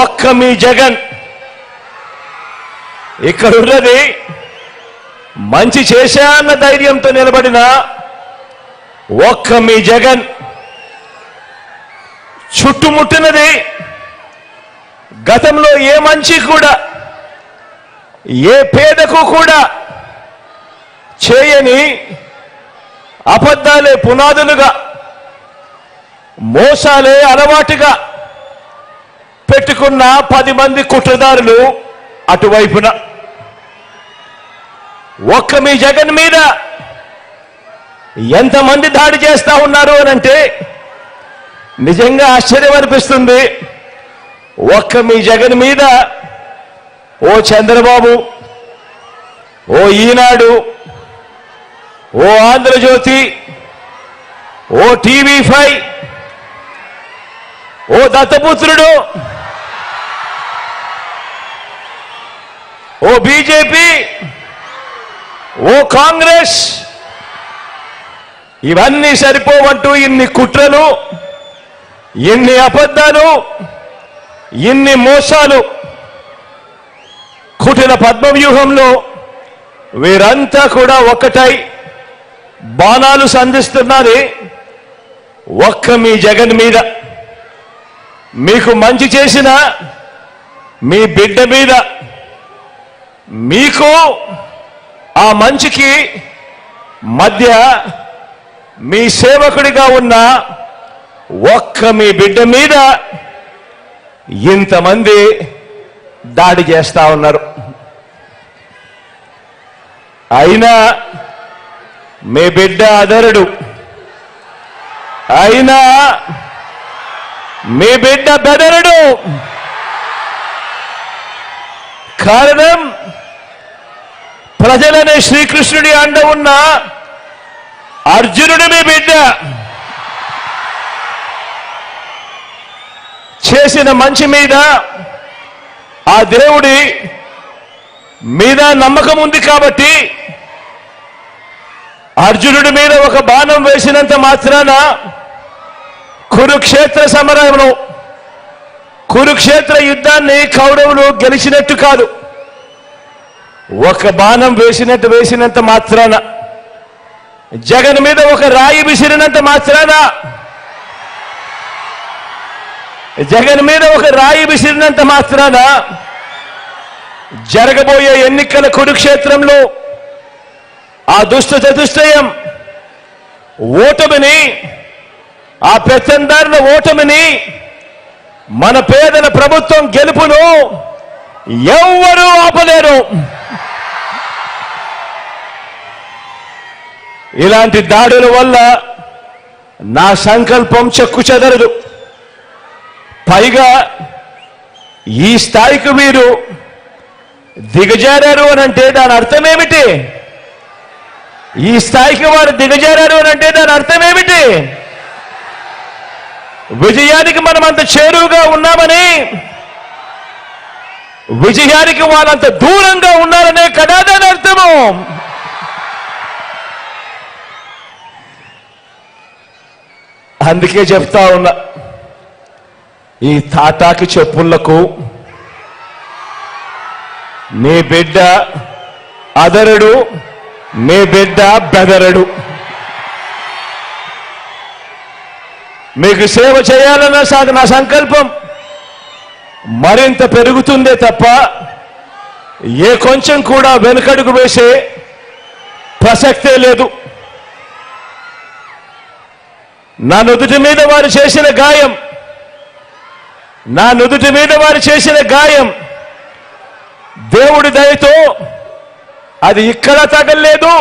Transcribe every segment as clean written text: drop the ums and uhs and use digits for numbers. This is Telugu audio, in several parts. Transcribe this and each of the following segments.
ఒక్క మీ జగన్ ఇక్కడ ఉన్నది మంచి చేశాన్న ధైర్యంతో నిలబడిన ఒక్క మీ జగన్ చుట్టుముట్టినది గతంలో ఏ మంచి కూడా ఏ పేదకు కూడా చేయని అబద్ధాలే పునాదులుగా మోసాలే అలవాటుగా పెట్టుకున్న 10 మంది కుట్రదారులు అటువైపున ఒక్క మీ జగన్ మీద ఎంతమంది దాడి చేస్తా ఉన్నారు అనంటే నిజంగా ఆశ్చర్యం అనిపిస్తుంది. ఒక్క మీ జగన్ మీద ఓ చంద్రబాబు, ఓ ఈనాడు, ఓ ఆంధ్రజ్యోతి, ఓ టీవీ5, ఓ దత్తపుత్రుడు, ఓ బీజేపీ, ఓ కాంగ్రెస్ ఇవన్నీ సరిపోవంటూ ఇన్ని కుట్రలు, ఇన్ని అబద్ధాలు, ఇన్ని మోసాలు కుటిల పద్మవ్యూహంలో వీరంతా కూడా ఒక్కటై బాణాలు సంధిస్తున్నది ఒక్క మీ జగన్ మీద. మీకు మంచి చేసిన మీ బిడ్డ మీద, మీకు ఆ మంచికి మధ్య మీ సేవకుడిగా ఉన్న ఒక్క మీ బిడ్డ మీద ఇంతమంది దాడి చేస్తా ఉన్నారు. అయినా మీ బిడ్డ అదరుడు, అయినా మీ బిడ్డ బెదరుడు. కారణం ప్రజలనే శ్రీకృష్ణుడి అండ ఉన్న అర్జునుడి మీ బిడ్డ. చేసిన మంచి మీద ఆ దేవుడి మీద నమ్మకం ఉంది కాబట్టి అర్జునుడి మీద ఒక బాణం వేసినంత మాత్రాన కురుక్షేత్ర సమరంలో కురుక్షేత్ర యుద్ధాన్ని కౌరవులు గెలిచినట్టు కాదు. ఒక బాణం వేసినంత మాత్రాన, జగన్ మీద ఒక రాయి విసిరినంత మాత్రాన, జగన్ మీద ఒక రాయి విసిరినంత మాత్రాన జరగబోయే ఎన్నికల కురుక్షేత్రంలో ఆ దుష్ట చతుష్టయం ఓటమిని, ఆ పెత్తందారుల ఓటమిని, మన పేదల ప్రభుత్వం గెలుపును ఎవ్వరూ ఆపలేరు. ఇలాంటి దాడుల వల్ల నా సంకల్పం చెక్కు చెదరదు. పైగా ఈ స్థాయికి మీరు దిగజారారు అనంటే దాని అర్థం ఏమిటి? ఈ స్థాయికి వారు దిగజారారు అనంటే దాని అర్థం ఏమిటి? విజయానికి మనం అంత చేరువుగా ఉన్నామని, విజయానికి వాళ్ళంత దూరంగా ఉన్నారనే కదా దాని అర్థము. అందుకే చెప్తా ఉన్నా, ఈ తాటాకి చెప్పులకు నీ బిడ్డ అదరుడు, నీ బిడ్డ బెదరడు. మీకు సేవ చేయాలన్న నా సంకల్పం మరింత పెరుగుతుందే తప్ప ఏ కొంచెం కూడా వెనుకడుగు వేసే ప్రసక్తే లేదు. నా నుదుటి మీద వారు చేసిన గాయం, నా నుదుటి మీద వారు చేసిన గాయం దేవుడి దయతో అది ఇక్కడ తగల్లేదు,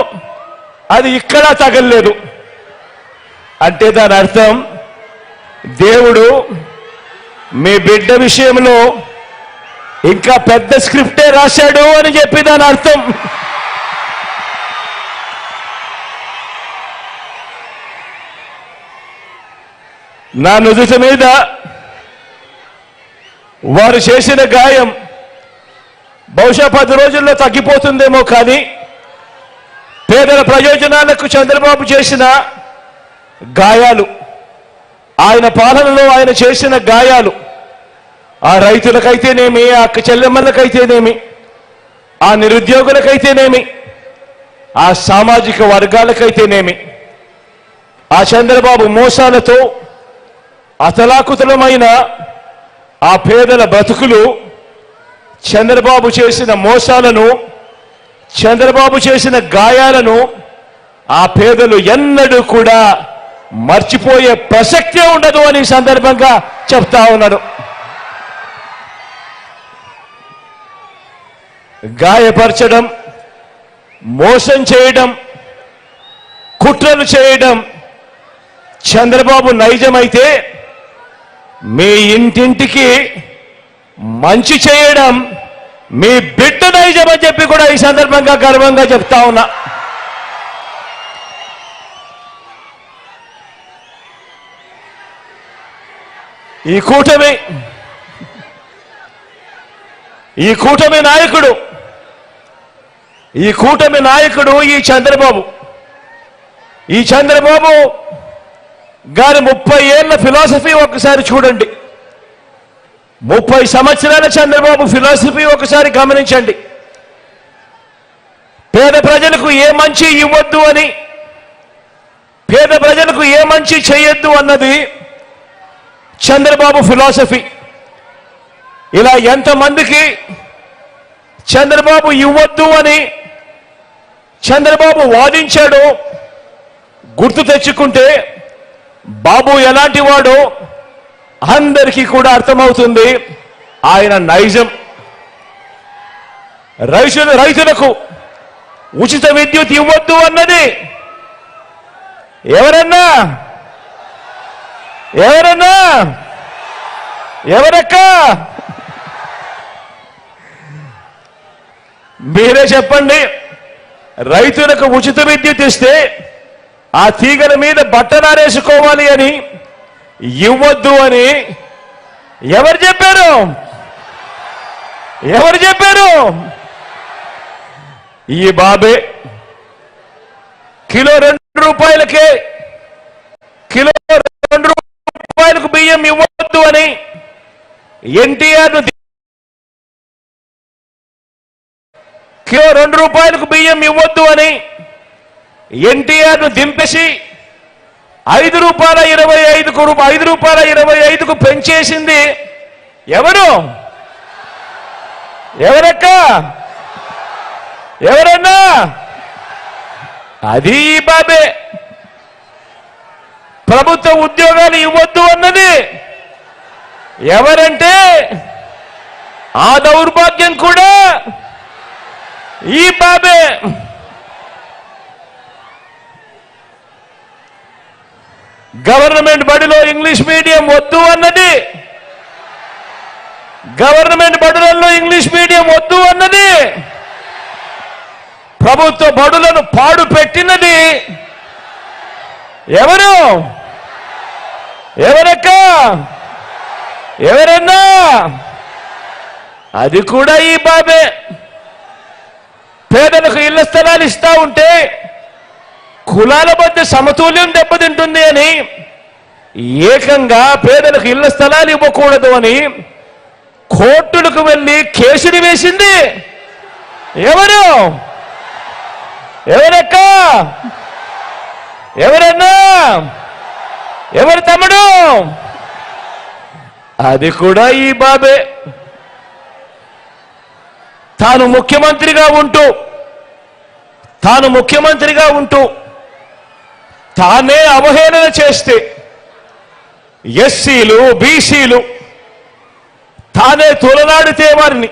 అది ఇక్కడ తగల్లేదు. అంటే దాని అర్థం దేవుడు మీ బిడ్డ విషయంలో ఇంకా పెద్ద స్క్రిప్టే రాశాడు అని చెప్పి దాని అర్థం. నా నుదుటి మీద వారు చేసిన గాయం బహుశా 10 రోజుల్లో తగ్గిపోతుందేమో, కానీ పేదల ప్రయోజనాలకు చంద్రబాబు చేసిన గాయాలు, ఆయన పాలనలో ఆయన చేసిన గాయాలు, ఆ రైతులకైతేనేమి, ఆ చెల్లెమ్మలకైతేనేమి, ఆ నిరుద్యోగులకైతేనేమి, ఆ సామాజిక వర్గాలకైతేనేమి, ఆ చంద్రబాబు మోసాలతో అతలాకుతలమైన ఆ పేదల బ్రతుకులు, చంద్రబాబు చేసిన మోసాలను, చంద్రబాబు చేసిన గాయాలను ఆ పేదలు ఎన్నడూ కూడా మర్చిపోయే ప్రసక్తే ఉండదు అని సందర్భంగా చెప్తా ఉన్నాడు. గాయపరచడం, మోసం చేయడం, కుట్రలు చేయడం చంద్రబాబు నైజమైతే, మీ ఇంటింటికి మంచి చేయడం మీ బిడ్డ నైజం అని చెప్పి కూడా ఈ సందర్భంగా గర్వంగా చెప్తా ఉన్నా. ఈ కూటమి నాయకుడు ఈ చంద్రబాబు గారి 30 ఏళ్ల ఫిలాసఫీ ఒకసారి చూడండి. 30 సంవత్సరాల చంద్రబాబు ఫిలాసఫీ ఒకసారి గమనించండి. పేద ప్రజలకు ఏ మంచి ఇవ్వద్దు అని, పేద ప్రజలకు ఏ మంచి చేయొద్దు అన్నది చంద్రబాబు ఫిలాసఫీ. ఇలా ఎంతమందికి చంద్రబాబు ఇవ్వద్దు అని చంద్రబాబు వాదించాడో గుర్తు తెచ్చుకుంటే బాబు ఎలాంటి వాడో అందరికీ కూడా అర్థమవుతుంది. ఆయన నైజం. రైతులకు ఉచిత విద్యుత్ ఇవ్వద్దు అన్నది ఎవరక్క మీరే చెప్పండి. రైతులకు ఉచిత విద్యుత్ ఇస్తే ఆ తీగల మీద బట్టలారేసుకోవాలి అని ఇవ్వద్దు అని ఎవరు చెప్పారు? ఈ బాబే. కిలో 2 రూపాయలకే, కిలో 2 రూపాయలకు బియ్యం ఇవ్వద్దు అని ఎన్టీఆర్ కిలో 2 రూపాయలకు బియ్యం ఇవ్వద్దు అని ఎన్టీఆర్ను దింపేసి 5 రూపాయల 25కు పెంచేసింది ఎవరన్నా? అది ఈ బాబే. ప్రభుత్వ ఉద్యోగాలు ఇవ్వద్దు అన్నది ఎవరంటే ఆ దౌర్భాగ్యం కూడా ఈ బాబే. గవర్నమెంట్ బడిలో ఇంగ్లీష్ మీడియం వద్దు అన్నది, గవర్నమెంట్ బడులలో ఇంగ్లీష్ మీడియం వద్దు అన్నది, ప్రభుత్వ బడులను పాడు పెట్టినది ఎవరన్నా? అది కూడా ఈ బాబే. పేదలకు ఇళ్ల స్థలాలు ఇస్తా ఉంటే కులాల మధ్య సమతుల్యం దెబ్బతింటుంది అని ఏకంగా పేదలకు ఇళ్ల స్థలాలు ఇవ్వకూడదు అని కోర్టులకు వెళ్ళి కేసులు వేసింది ఎవరక్క? ఎవరన్నా? ఎవరు తమ్ముడు? అది కూడా ఈ బాబే. తాను ముఖ్యమంత్రిగా ఉంటూ తానే అవహేళన చేస్తే ఎస్సీలు, బీసీలు తానే తొలనాడితే వారిని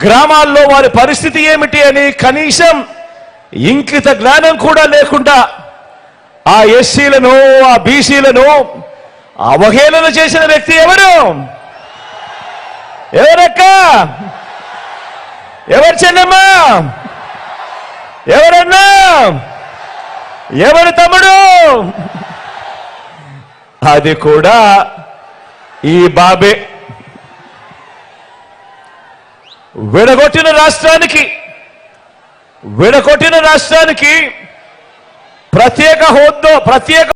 గ్రామాల్లో వారి పరిస్థితి ఏమిటి అని కనీసం ఇంకిత జ్ఞానం కూడా లేకుండా ఆ ఎస్సీలను, ఆ బీసీలను అవహేళన చేసిన వ్యక్తి ఎవరక్క? ఎవరు చెల్లెమ్మా? ఎవరన్నా? ఎవరు తమ్ముడు? అది కూడా ఈ బాబే. విడగొట్టిన రాష్ట్రానికి ప్రత్యేక హోదా, ప్రత్యేక